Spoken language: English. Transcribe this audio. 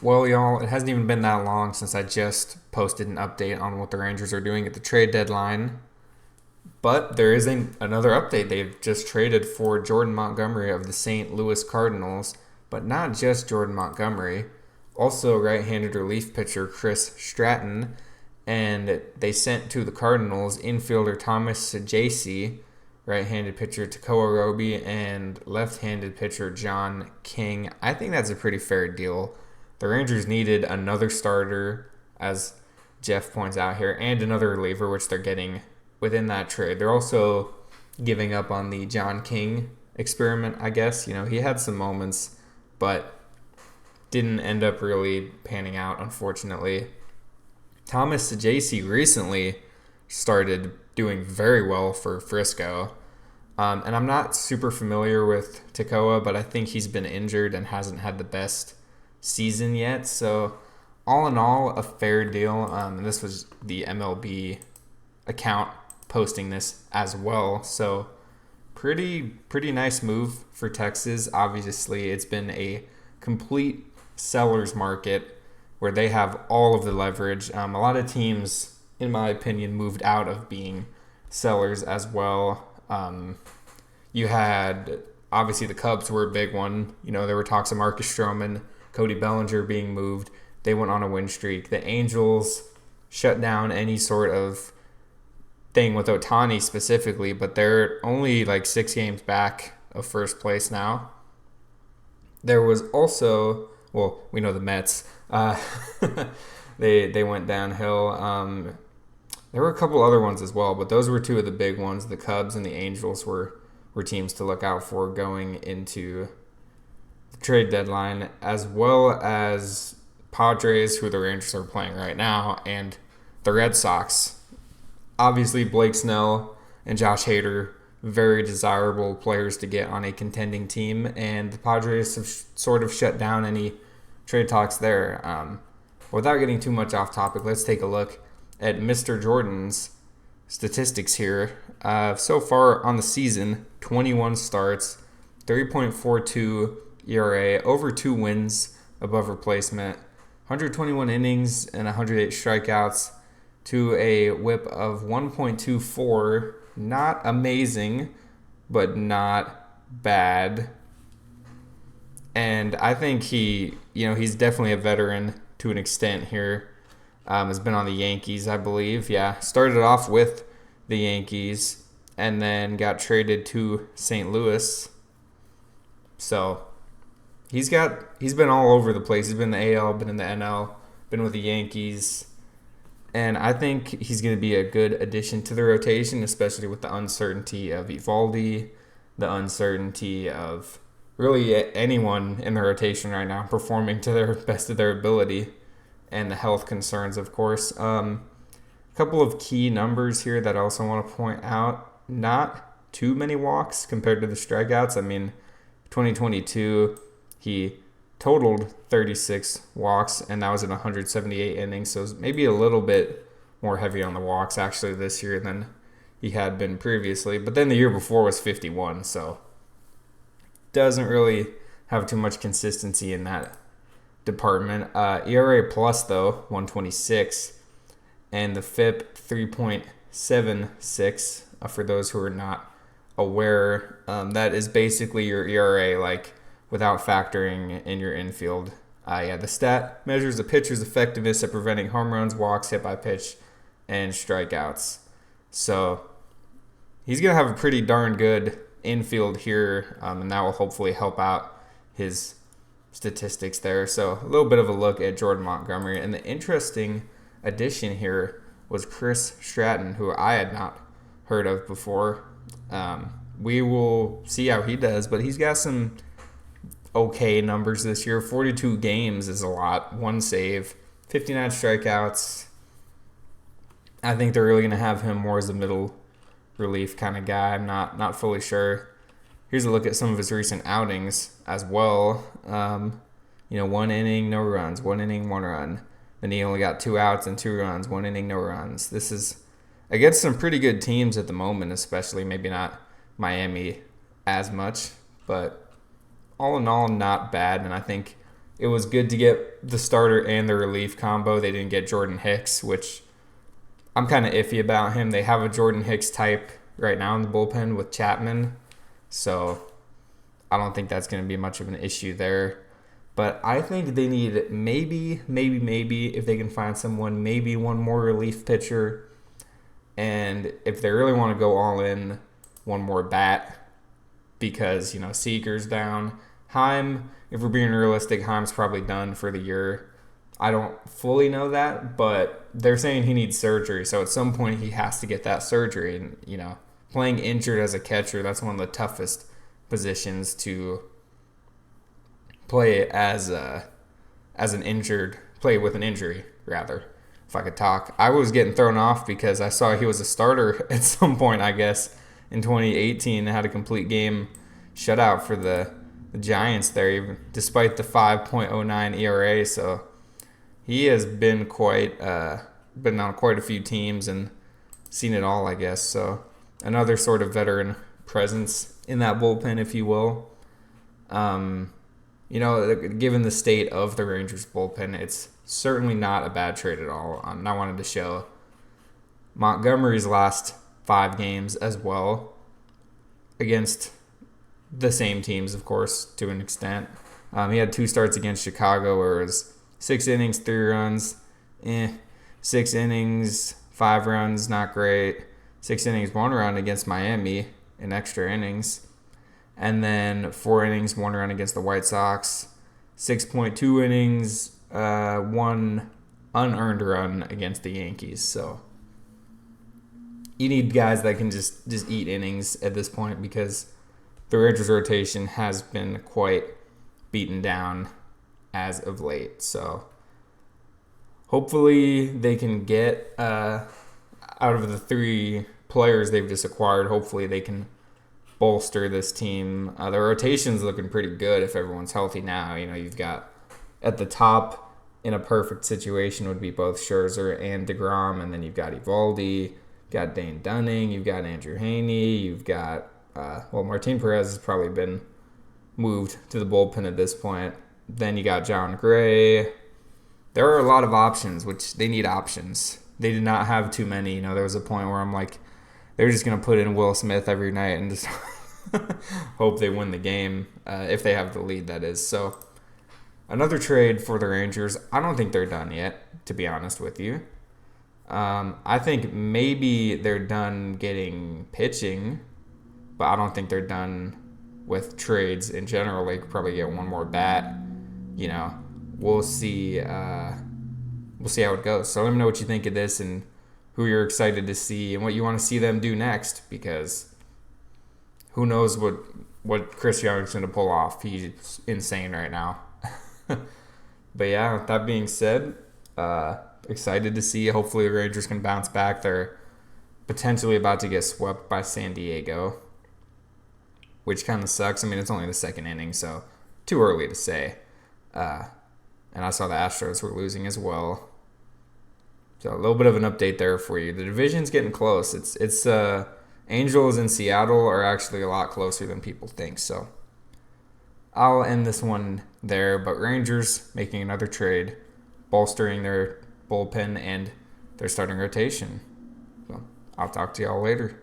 Well, y'all, it hasn't even been that long since I just posted an update on what the Rangers are doing at the trade deadline. But there is another update. They've just traded for Jordan Montgomery of the St. Louis Cardinals, but not just Jordan Montgomery, also right-handed relief pitcher Chris Stratton, and they sent to the Cardinals infielder Thomas Sajasi, right-handed pitcher Takoa Roby, and left-handed pitcher John King. I think that's a pretty fair deal. The Rangers needed another starter, as Jeff points out here, and another reliever, which they're getting within that trade. They're also giving up on the John King experiment, I guess. He had some moments, but didn't end up really panning out, unfortunately. Thomas Sajasi recently started doing very well for Frisco. And I'm not super familiar with Takoa, but I think he's been injured and hasn't had the best season yet. So, all in all, a fair deal. And this was the MLB account posting this as well. So, pretty nice move for Texas. Obviously, it's been a complete seller's market where they have all of the leverage. A lot of teams, in my opinion, moved out of being sellers as well. You had, obviously, the Cubs were a big one. There were talks of Marcus Stroman, Cody Bellinger being moved. They went on a win streak. The Angels shut down any sort of thing with Ohtani specifically, but they're only like 6 games back of first place now. There was also, well, we know the Mets. They went downhill. There were a couple other ones as well, but those were two of the big ones. The Cubs and the Angels were teams to look out for going into the trade deadline, as well as Padres, who the Rangers are playing right now, and the Red Sox. Obviously, Blake Snell and Josh Hader, very desirable players to get on a contending team, and the Padres have sort of shut down any trade talks there. Without getting too much off topic, let's take a look at Mr. Jordan's statistics here. So far on the season, 21 starts, 3.42 ERA, over 2 wins above replacement, 121 innings and 108 strikeouts to a whip of 1.24. Not amazing, but not bad. And I think he's definitely a veteran to an extent here. Has been on the Yankees, I believe. Yeah, started off with the Yankees and then got traded to St. Louis. So he's been all over the place. He's been in the AL, been in the NL, been with the Yankees. And I think he's going to be a good addition to the rotation, especially with the uncertainty of Evaldi, the uncertainty of really anyone in the rotation right now performing to their best of their ability, and the health concerns, of course. A couple of key numbers here that I also want to point out. Not too many walks compared to the strikeouts. I mean, 2022, he totaled 36 walks, and that was in 178 innings, so maybe a little bit more heavy on the walks actually this year than he had been previously. But then the year before was 51, so doesn't really have too much consistency in that department. ERA plus, though, 126, and the FIP 3.76. For those who are not aware, that is basically your ERA, like without factoring in your infield. The stat measures a pitcher's effectiveness at preventing home runs, walks, hit by pitch, and strikeouts. So he's going to have a pretty darn good infield here, and that will hopefully help out his statistics there. So a little bit of a look at Jordan Montgomery. And the interesting addition here was Chris Stratton, who I had not heard of before. We will see how he does, but he's got some okay numbers this year. 42 games is a lot. 1 save, 59 strikeouts. I think they're really going to have him more as a middle relief kind of guy. I'm not fully sure. Here's a look at some of his recent outings as well. 1 inning, no runs. 1 inning, 1 run. Then he only got 2 outs and 2 runs. 1 inning, no runs. This is against some pretty good teams at the moment, especially maybe not Miami as much, but all in all, not bad. And I think it was good to get the starter and the relief combo. They didn't get Jordan Hicks, which I'm kind of iffy about him. They have a Jordan Hicks type right now in the bullpen with Chapman, so I don't think that's going to be much of an issue there. But I think they need maybe, if they can find someone, maybe one more relief pitcher. And if they really want to go all in, one more bat, because, Seager's down. Heim, if we're being realistic, Heim's probably done for the year. I don't fully know that, but they're saying he needs surgery. So at some point he has to get that surgery. And, playing injured as a catcher, that's one of the toughest positions to play play with an injury, rather, if I could talk. I was getting thrown off because I saw he was a starter at some point, I guess, in 2018, and had a complete game shutout for the Giants there, even despite the 5.09 ERA. So he has been been on quite a few teams and seen it all, I guess. So another sort of veteran presence in that bullpen, if you will. Given the state of the Rangers bullpen, it's certainly not a bad trade at all. I wanted to show Montgomery's last 5 games as well, against the same teams, of course, to an extent. He had 2 starts against Chicago where it was 6 innings, 3 runs, 6 innings, 5 runs, not great. 6 innings, 1 run against Miami in extra innings. And then 4 innings, 1 run against the White Sox. 6.2 innings, 1 unearned run against the Yankees. So you need guys that can just eat innings at this point, because the Rangers rotation has been quite beaten down as of late. So hopefully they can get out of the 3 players they've just acquired, hopefully they can bolster this team. The rotation's looking pretty good if everyone's healthy now. You've got at the top, in a perfect situation, would be both Scherzer and DeGrom, and then you've got Eovaldi, you've got Dane Dunning, you've got Andrew Heaney, you've got Martin Perez has probably been moved to the bullpen at this point. Then you got John Gray. There are a lot of options, which they need options. They did not have too many. There was a point where I'm like, they're just going to put in Will Smith every night and just hope they win the game, if they have the lead, that is. So another trade for the Rangers. I don't think they're done yet, to be honest with you. I think maybe they're done getting pitching, but I don't think they're done with trades in general. They could probably get one more bat. We'll see. We'll see how it goes. So let me know what you think of this and who you're excited to see and what you want to see them do next, because who knows what Chris Young's going to pull off. He's insane right now. But yeah, with that being said, excited to see. Hopefully the Rangers can bounce back. They're potentially about to get swept by San Diego, which kind of sucks. I mean, it's only the 2nd inning, so too early to say. And I saw the Astros were losing as well. So a little bit of an update there for you. The division's getting close. It's Angels and Seattle are actually a lot closer than people think. So I'll end this one there. But Rangers making another trade, bolstering their bullpen and their starting rotation. So I'll talk to y'all later.